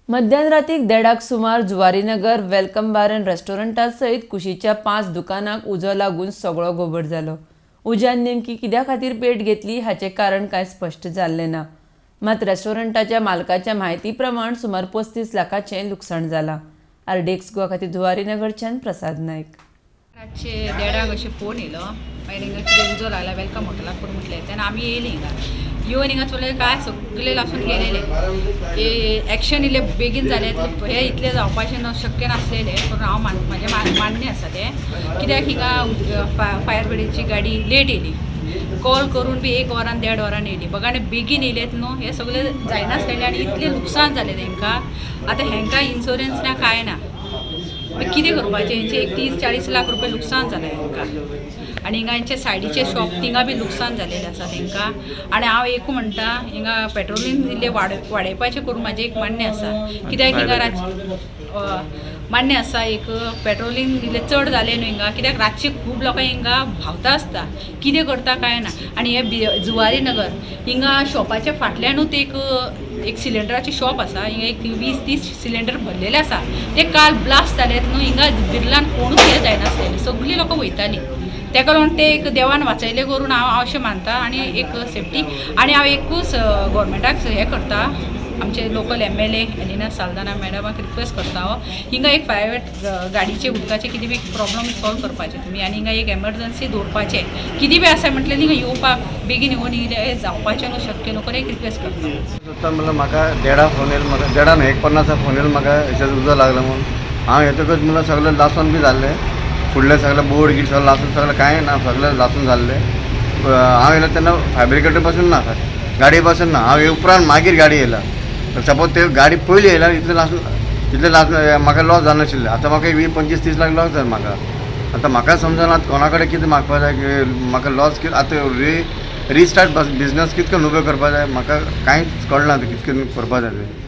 मध्यरात्रीक 1:30 सुमार Zuarinagar welcome bar and रेस्टॉरंटा सयत कुशीच्या 5 दुकानांक उजो लागून सगळो गोबट जालो। उज्यान नेमकी कित्या खातीर पेट घेतली हाचे कारण कांय स्पश्ट जाल्लें ना। मात रेस्टॉरंटाच्या मालकाच्या म्हायती प्रमाण सुमार 35 लाखांचें लुकसाण जालां। आरडीएक्स गोवा खातीर जुवारीनगरच्यान प्रसाद नायक। रातचे 1:30 अशें फोन येयलो, मागीर हिंगा कितें उजो लागला वेलकम हॉटेलाक पूण म्हटलें तेन्ना आमी येयलीं हिंगा येवन हिंगा चोले काय सगळे लासून गेलेले। एक्शन इल्लें बेगीन जालें, हें इतलें जावपाचें शक्य नासलेलें, पूण हांव म्हाजें मान्य आसा तें, कित्याक हिंगा फायर ब्रिगेडची गाडी लेट येयली। कॉल करून बी 1 वरान 1.5 वरान येयली, बघा आनी बेगीन येयलेत न्हू, हें सगळें जायनासलेलें आनी इतलें लुकसाण जालें तेंकां। आतां हेंकां इन्शुरन्स ना कांय ना, मागीर कितें करपाचें? हेंचे 30-40 लाख रुपया लुकसाण जालें हेंकां। आनी हिंगा हेंचे सायडीचे शॉप थिंगा बी लुकसाण जालेलें आसा तेंकां। आनी हांव एक म्हणटा, हिंगा पेट्रोलीन इल्लें वाडयपाचें करून म्हाजें एक मान्य आसा, कित्याक हिंगा मान्य आसा एक पेट्रोलीन इल्लें चड जालें न्हू हिंगा, कित्याक रातची खूब लोकां हिंगा भावता आसता, कितें करता काय ना। आनी हे जुवारी नगर हिंगा शॉपाच्या फाटल्यानूच एक सिलिंडराची शॉप आसा, हिंगा एक 20-30 सिलिंडर भरलेले आसा। ते काल ब्लास्ट जालेत न्हू, हिंगा बिर्लान कोणूच हें जायनासलेलें, सगळीं लोकां वयतालीं। तेका लागून ते एक देवान वाचयलें करून हांव अशें मानता, आनी एक सेफ्टी। आनी हांव एकूच गव्हर्मेंटाक हें करता, आमचे लोकल MLA एलिना साल्दाना मॅडमाक रिक्वेस्ट करता हांव, हिंगा एक प्रायवेट गाडीचे उदकाचे कितें बी प्रॉब्लम सॉल्व करपाचें तुमी, आनी हिंगा एक एमर्जन्सी दवरपाचें, कितें बी आसा म्हटलें हिंगा येवपाक बेगीन येवन हें जावपाचें न्हू शक्य न्हू, एक रिक्वेस्ट करता। म्हणल्यार म्हाका 1:30 फोन येयलो, म्हाका 1:30 न्हू 1:50 फोन येयलो म्हाका हेचेर उजो लागलो म्हणून। हांव येतकच म्हणल्यार सगळें लासून बी जाल्लें, फुडलें सगळें बोर्ड गिट सगळें लासून सगळें कांय ना, सगळें लासून जाल्लें। हांव येयलो तेन्ना फायर ब्रिगेड पासून ना, गाडये पासून ना, हांव उपरांत मागीर गाडी येयला। सपोज ते गाडी पयली येयला इतलें लासून म्हाका लॉस जानाशिल्लें। आतां म्हाका 20-25-30 लाख लॉस जालें म्हाका। आतां म्हाका समजना आतां कोणा कडेन कितें मागपा जाय, म्हाका लॉस कितें आतां रिस्टार्ट बिजनस कितको उबो करपा जाय, म्हाका कांयच कळना कितकें करपा जाय तें।